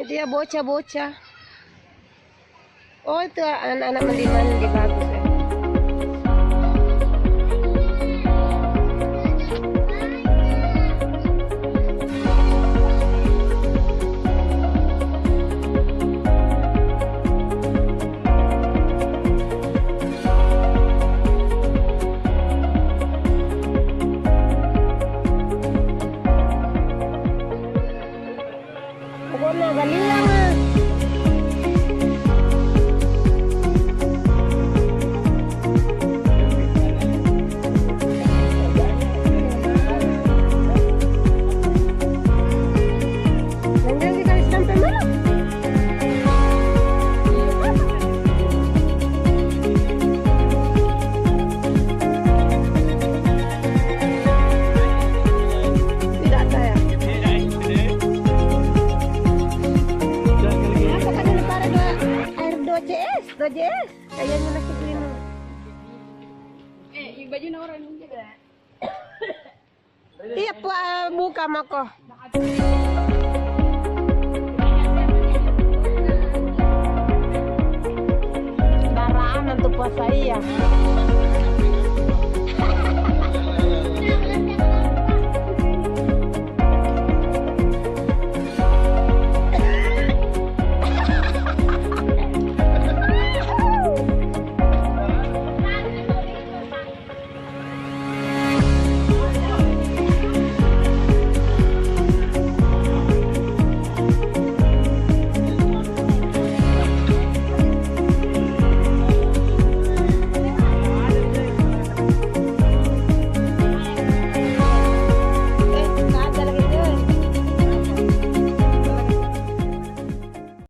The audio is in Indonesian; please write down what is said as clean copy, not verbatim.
Dia bocah-bocah. Oh, itu anak-anak mandi-mandi bagus ya. Pokoknya galilang ah. Jangan dikali sampai mana? Tidak ada ya. CS, kayaknya lagi pelindung. Baju orang juga. Iya, buka mako. Daraan untuk puasa iya.